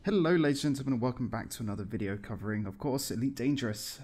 Hello ladies and gentlemen, and welcome back to another video covering, of course, Elite Dangerous.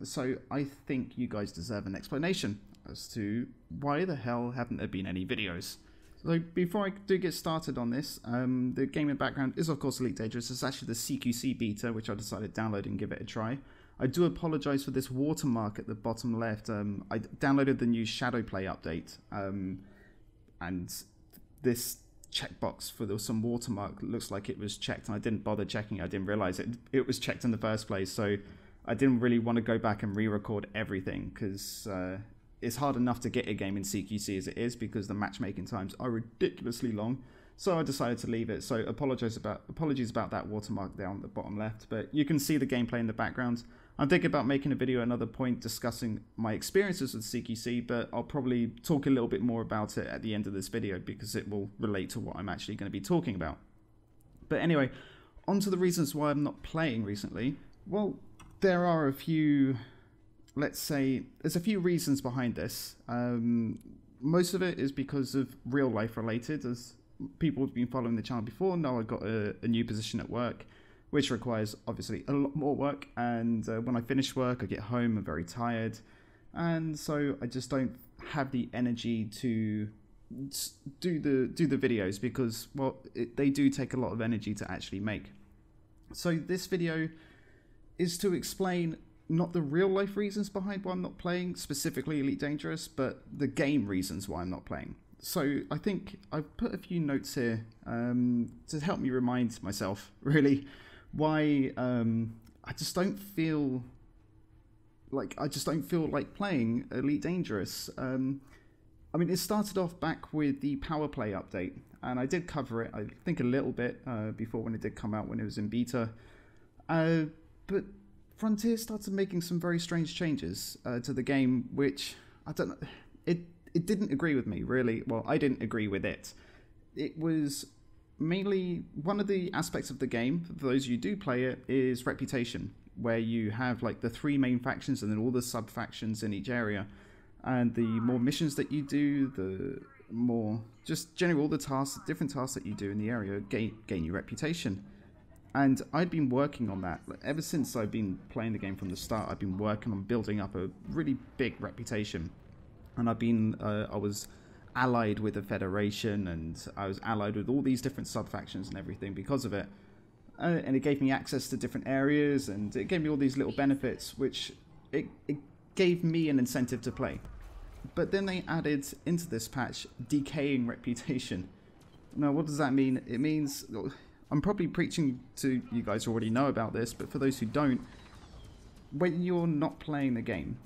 So I think you guys deserve an explanation as to why the hell haven't there been any videos. So before I do get started on this, the gaming background is of course Elite Dangerous. It's actually the CQC beta, which I decided to download and give it a try. I do apologise for this watermark at the bottom left. I downloaded the new Shadowplay update, and this checkbox for some watermark looks like it was checked, and I didn't bother checking. I didn't realize it was checked in the first place, so I didn't really want to go back and re-record everything because it's hard enough to get a game in CQC as it is because the matchmaking times are ridiculously long. So I decided to leave it. So apologies about that watermark down at the bottom left, but you can see the gameplay in the background. I'm thinking about making a video at another point discussing my experiences with CQC, but I'll probably talk a little bit more about it at the end of this video because it will relate to what I'm actually going to be talking about. But anyway, on to the reasons why I'm not playing recently. Well, there are a few, let's say, there's a few reasons behind this. Most of it is because of real life related, as people who've been following the channel before know I got a new position at work, which requires obviously a lot more work, and when I finish work I get home, I'm very tired, and so I just don't have the energy to do the videos because, well, they do take a lot of energy to actually make. So this video is to explain not the real life reasons behind why I'm not playing, specifically Elite Dangerous, but the game reasons why I'm not playing. So I think I've put a few notes here to help me remind myself, really, why I just don't feel like playing Elite Dangerous. I mean, it started off back with the Power Play update, and I did cover it, I think, a little bit before when it did come out, when it was in beta. But Frontier started making some very strange changes to the game, which I don't know. It didn't agree with me, really. Well, I didn't agree with it. It was mainly one of the aspects of the game, for those who do play it, is reputation, where you have like the three main factions and then all the sub factions in each area, and the more missions that you do, the more just generally all the tasks, different tasks that you do in the area gain you reputation. And I'd been working on that ever since I've been playing the game from the start. I've been working on building up a really big reputation, and I was allied with the Federation, and I was allied with all these different sub-factions and everything because of it. And it gave me access to different areas, and it gave me all these little benefits, which it gave me an incentive to play. But then they added into this patch decaying reputation. Now, what does that mean? It means, I'm probably preaching to you guys who already know about this, but for those who don't, when you're not playing the game,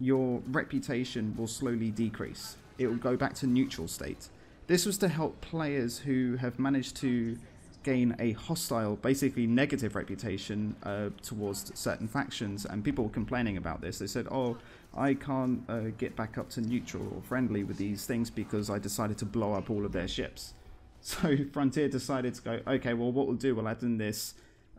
your reputation will slowly decrease. It will go back to neutral state. This was to help players who have managed to gain a hostile, basically negative reputation towards certain factions, and people were complaining about this. They said, oh, I can't get back up to neutral or friendly with these things because I decided to blow up all of their ships. So Frontier decided to go, okay, well, what we'll do, we'll add in this.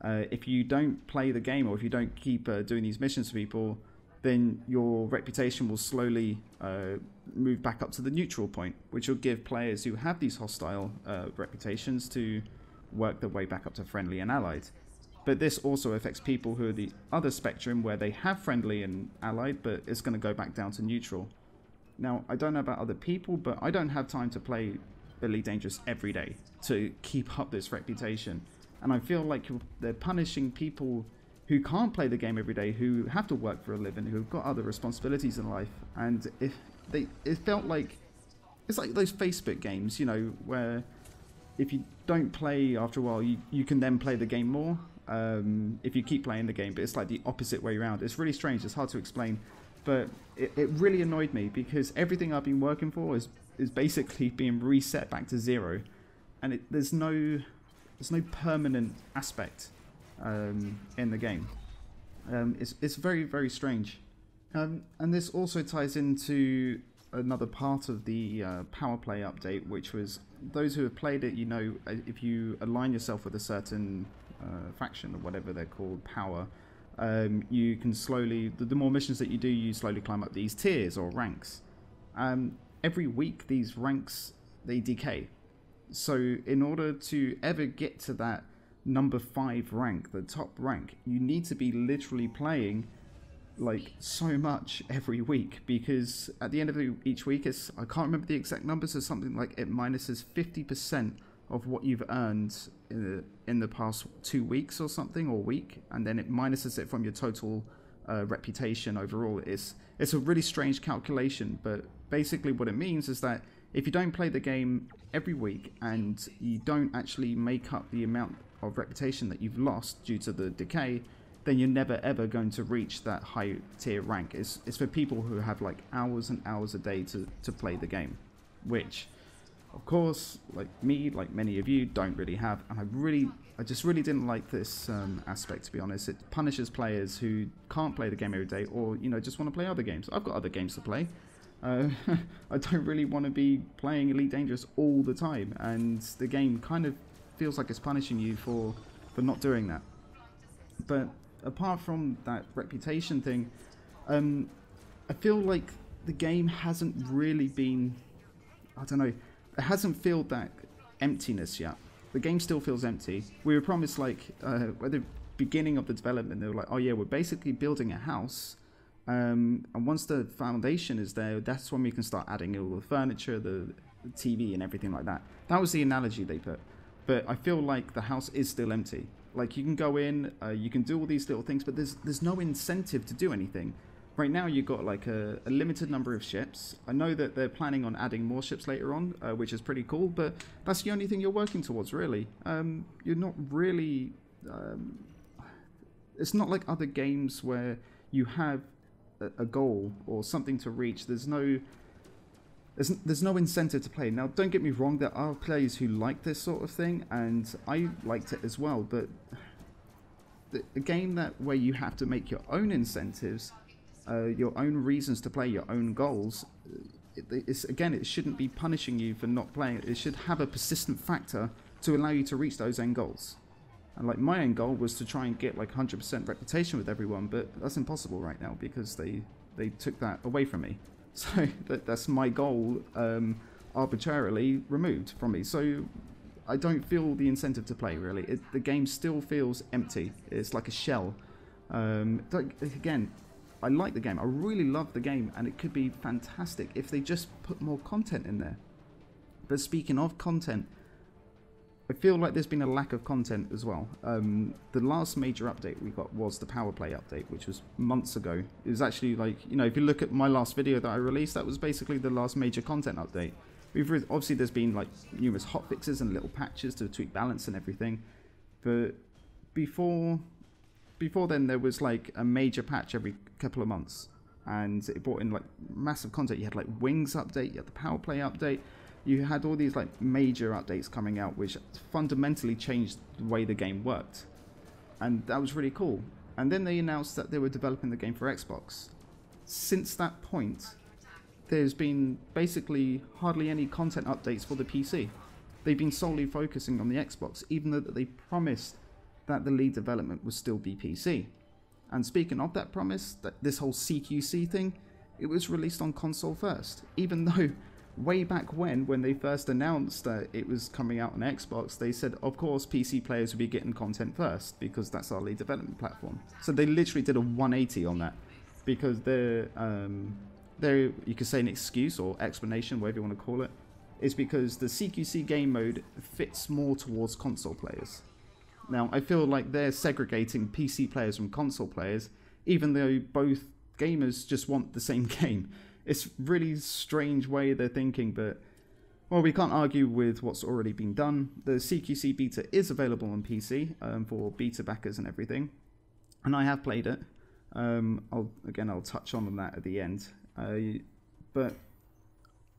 If you don't play the game, or if you don't keep doing these missions for people, then your reputation will slowly move back up to the neutral point, which will give players who have these hostile reputations to work their way back up to friendly and allied. But this also affects people who are the other spectrum, where they have friendly and allied, but it's going to go back down to neutral. Now, I don't know about other people, but I don't have time to play Elite Dangerous every day to keep up this reputation. And I feel like they're punishing people who can't play the game every day, who have to work for a living, who've got other responsibilities in life. And it felt like, it's like those Facebook games, you know, where if you don't play after a while, you can then play the game more if you keep playing the game, but it's like the opposite way around. It's really strange, it's hard to explain, but it really annoyed me because everything I've been working for is basically being reset back to zero, and there's no permanent aspect in the game. It's very, very strange. And this also ties into another part of the Power Play update, which was, those who have played it, you know, if you align yourself with a certain faction or whatever they're called, power, you can slowly, the more missions that you do, you slowly climb up these tiers or ranks. Every week these ranks, they decay. So in order to ever get to that number 5 rank, the top rank, you need to be literally playing like so much every week, because at the end of each week, I can't remember the exact numbers, it's something like it minuses 50% of what you've earned in the past 2 weeks or something, or week, and then it minuses it from your total reputation overall. It's a really strange calculation, but basically what it means is that if you don't play the game every week and you don't actually make up the amount of reputation that you've lost due to the decay, then you're never ever going to reach that high tier rank. It's for people who have like hours and hours a day to play the game, which of course, like me, like many of you, don't really have. And I just really didn't like this aspect, to be honest. It punishes players who can't play the game every day, or just want to play other games. I've got other games to play. I don't really want to be playing Elite Dangerous all the time, and the game kind of feels like it's punishing you for not doing that. But apart from that reputation thing, I feel like the game hasn't really been, I don't know, it hasn't filled that emptiness yet. The game still feels empty. We were promised, like, at the beginning of the development, they were like, oh yeah, we're basically building a house, and once the foundation is there, that's when we can start adding all the furniture, the TV and everything like that. That was the analogy they put. But I feel like the house is still empty. Like, you can go in, you can do all these little things, but there's no incentive to do anything. Right now you've got like a limited number of ships. I know that they're planning on adding more ships later on, which is pretty cool, but that's the only thing you're working towards, really. You're not really... it's not like other games where you have a goal or something to reach. There's no incentive to play. Now, don't get me wrong, there are players who like this sort of thing, and I liked it as well, but a game where you have to make your own incentives, your own reasons to play, your own goals, it shouldn't be punishing you for not playing. It should have a persistent factor to allow you to reach those end goals. And like, my end goal was to try and get like 100% reputation with everyone, but that's impossible right now because they took that away from me. So that's my goal, arbitrarily removed from me. So I don't feel the incentive to play, really. The game still feels empty. It's like a shell. Again, I like the game. I really love the game, and it could be fantastic if they just put more content in there. But speaking of content, I feel like there's been a lack of content as well. The last major update we got was the Power Play update, which was months ago. It was actually like, if you look at my last video that I released, that was basically the last major content update. Obviously there's been like numerous hotfixes and little patches to tweak balance and everything, but before then there was like a major patch every couple of months, and it brought in like massive content. You had like Wings update, you had the Power Play update, you had all these like major updates coming out which fundamentally changed the way the game worked, and that was really cool. And then they announced that they were developing the game for Xbox. Since that point, there's been basically hardly any content updates for the PC. They've been solely focusing on the Xbox, even though they promised that the lead development would still be PC. And speaking of that promise, that this whole CQC thing, it was released on console first, even though way back when they first announced that it was coming out on Xbox, they said of course PC players would be getting content first because that's our lead development platform. So they literally did a 180 on that, because they're you could say an excuse or explanation, whatever you want to call it, is because the CQC game mode fits more towards console players. Now, I feel like they're segregating PC players from console players, even though both gamers just want the same game. It's really strange way they're thinking, but, well, we can't argue with what's already been done. The CQC beta is available on PC for beta backers and everything, and I have played it. I'll touch on that at the end. But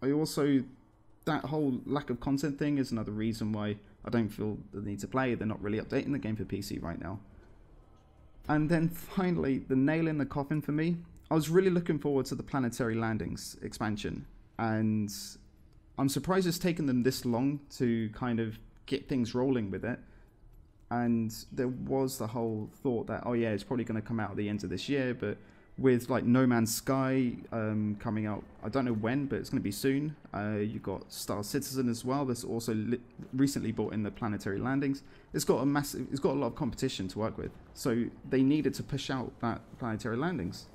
I also, that whole lack of content thing is another reason why I don't feel the need to play. They're not really updating the game for PC right now. And then finally, the nail in the coffin for me, I was really looking forward to the Planetary Landings expansion, and I'm surprised it's taken them this long to kind of get things rolling with it. And there was the whole thought that, oh yeah, it's probably going to come out at the end of this year, but with like No Man's Sky coming out, I don't know when, but it's going to be soon. You've got Star Citizen as well. That's also recently brought in the planetary landings. It's got a lot of competition to work with. So they needed to push out that planetary landings.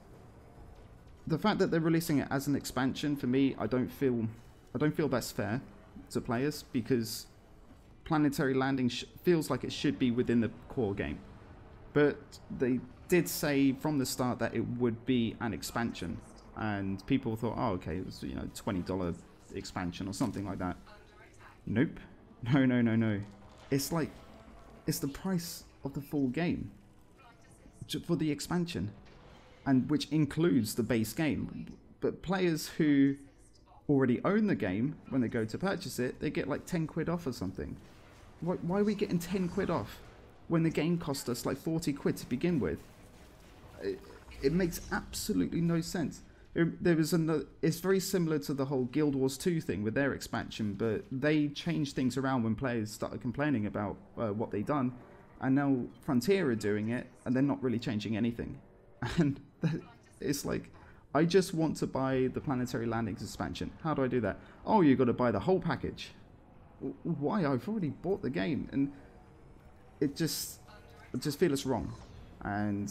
The fact that they're releasing it as an expansion, for me, I don't feel that's fair to players, because planetary landing feels like it should be within the core game. But they did say from the start that it would be an expansion, and people thought, oh, okay, it was, you know, $20 expansion or something like that. Nope. No. It's like, it's the price of the full game for the expansion, and which includes the base game. But players who already own the game, when they go to purchase it, they get like 10 quid off or something. Why are we getting 10 quid off when the game cost us like 40 quid to begin with? It makes absolutely no sense. It's very similar to the whole Guild Wars 2 thing with their expansion, but they changed things around when players started complaining about what they'd done, and now Frontier are doing it, and they're not really changing anything. And it's like, I just want to buy the Planetary Landings expansion. How do I do that? Oh, you've got to buy the whole package. Why? I've already bought the game, and I just feel it's wrong, and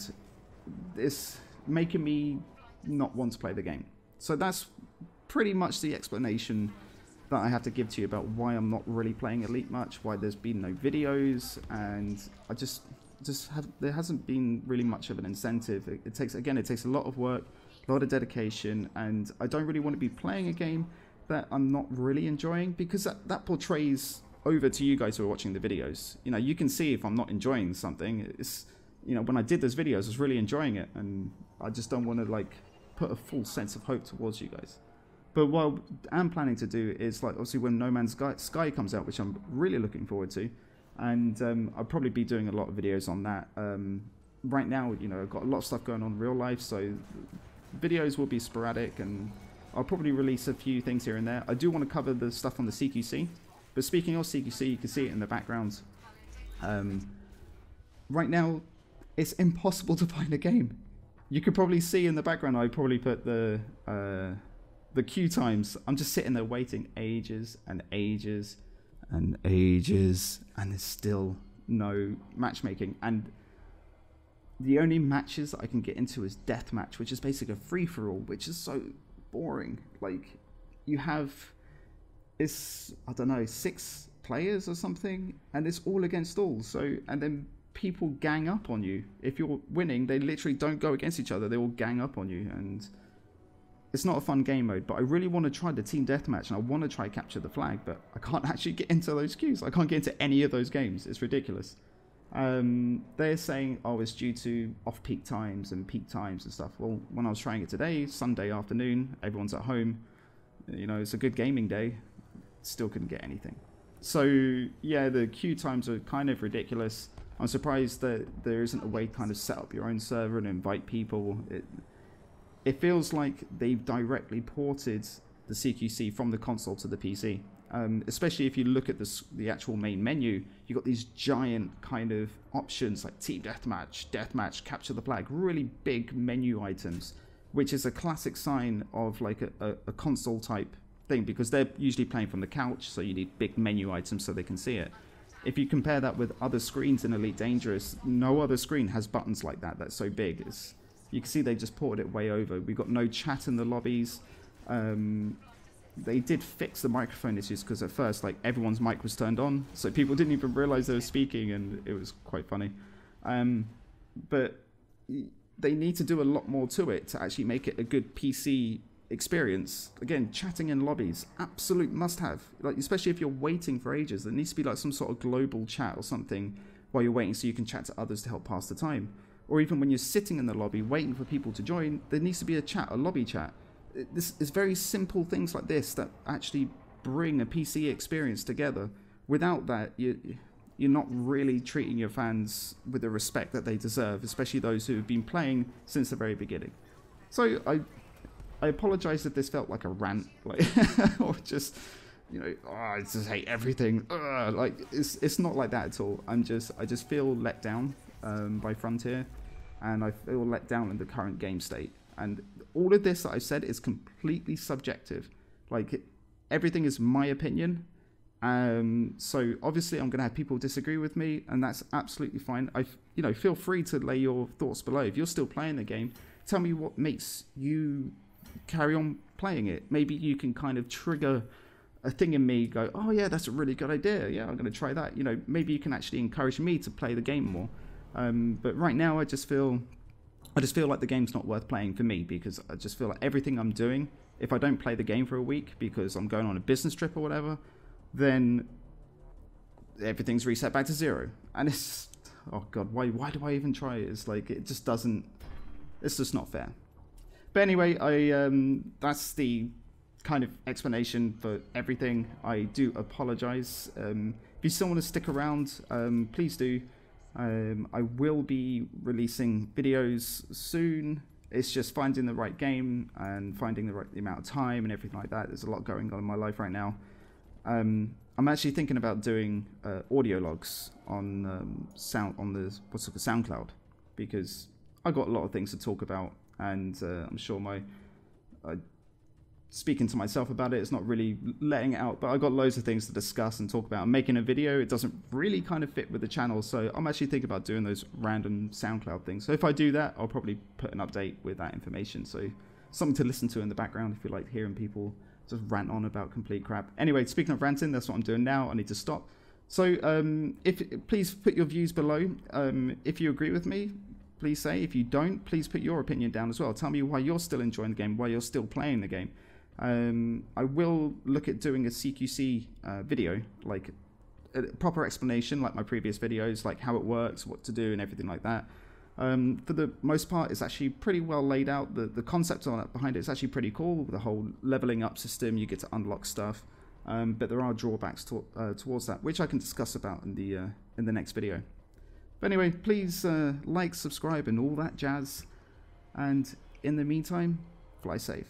it's making me not want to play the game. So that's pretty much the explanation that I have to give to you about why I'm not really playing Elite much, why there's been no videos, and I there hasn't been really much of an incentive. It takes a lot of work, a lot of dedication, and I don't really want to be playing a game that I'm not really enjoying, because that portrays over to you guys who are watching the videos. You know, you can see if I'm not enjoying something. It's, you know, when I did those videos, I was really enjoying it, and I just don't want to like put a full sense of hope towards you guys. But what I'm planning to do is, like, obviously when No Man's Sky comes out, which I'm really looking forward to, and I'll probably be doing a lot of videos on that. Right now, you know, I've got a lot of stuff going on in real life, so videos will be sporadic, and I'll probably release a few things here and there. I do want to cover the stuff on the CQC, but speaking of CQC, you can see it in the background. Right now, it's impossible to find a game. You could probably see in the background, I probably put the queue times. I'm just sitting there waiting ages and ages and ages, and there's still no matchmaking. And the only matches that I can get into is deathmatch, which is basically a free-for-all, which is so boring. Like, you have, it's, I don't know, 6 players or something, and it's all against all. So, and then people gang up on you. If you're winning, they literally don't go against each other, they all gang up on you, and it's not a fun game mode. But I really want to try the team deathmatch, and I want to try capture the flag, but I can't actually get into those queues. I can't get into any of those games. It's ridiculous. They're saying, oh, it's due to off-peak times and peak times and stuff. Well, when I was trying it today, Sunday afternoon, everyone's at home, you know, it's a good gaming day, still couldn't get anything. So yeah, the queue times are kind of ridiculous. I'm surprised that there isn't a way to kind of set up your own server and invite people. It feels like they've directly ported the CQC from the console to the PC. Especially if you look at the actual main menu, you've got these giant kind of options like team deathmatch, capture the flag, really big menu items, which is a classic sign of like a console type thing, because they're usually playing from the couch, so you need big menu items so they can see it. If you compare that with other screens in Elite Dangerous, no other screen has buttons like that that's so big. You can see they just ported it way over. We've got no chat in the lobbies. They did fix the microphone issues, because at first, like, everyone's mic was turned on, so people didn't even realize they were speaking, and it was quite funny. But they need to do a lot more to it to actually make it a good PC experience. Again, chatting in lobbies, absolute must-have. Like, especially if you're waiting for ages, there needs to be like some sort of global chat or something while you're waiting, so you can chat to others to help pass the time. Or even when you're sitting in the lobby waiting for people to join, there needs to be a chat, a lobby chat. This is very simple things like this that actually bring a PC experience together. Without that, you're not really treating your fans with the respect that they deserve, especially those who have been playing since the very beginning. So I apologize if this felt like a rant, like, or just, you know, oh, I just hate everything. Like, it's not like that at all. I just feel let down by Frontier, and I feel let down in the current game state. And all of this that I've said is completely subjective. Like, everything is my opinion. So obviously I'm going to have people disagree with me, and that's absolutely fine. Feel free to lay your thoughts below. If you're still playing the game, tell me what makes you carry on playing it. Maybe you can kind of trigger a thing in me, go, oh yeah, that's a really good idea. Yeah, I'm going to try that. Maybe you can actually encourage me to play the game more. But right now I just feel like the game's not worth playing for me, because I just feel like everything I'm doing, if I don't play the game for a week because I'm going on a business trip or whatever, then everything's reset back to zero. And it's, oh god, why do I even try it? It's like, it's just not fair. But anyway, that's the kind of explanation for everything. I do apologize. If you still want to stick around, please do. I will be releasing videos soon. It's just finding the right game and finding the amount of time and everything like that. There's a lot going on in my life right now. I'm actually thinking about doing audio logs on SoundCloud, because I've got a lot of things to talk about, and I'm sure speaking to myself about it, it's not really letting it out, but I've got loads of things to discuss and talk about. I'm making a video, it doesn't really kind of fit with the channel, so I'm actually thinking about doing those random SoundCloud things. So if I do that, I'll probably put an update with that information, so something to listen to in the background if you like hearing people just rant on about complete crap. Anyway, speaking of ranting, that's what I'm doing now. I need to stop. So please put your views below. If you agree with me, please say. If you don't, please put your opinion down as well. Tell me why you're still enjoying the game, why you're still playing the game. I will look at doing a CQC video, like a proper explanation like my previous videos, like how it works, what to do and everything like that. For the most part, it's actually pretty well laid out. The concept behind it is actually pretty cool. The whole leveling up system, you get to unlock stuff, but there are drawbacks towards that, which I can discuss about in the next video. But anyway, please like, subscribe and all that jazz, and in the meantime, fly safe.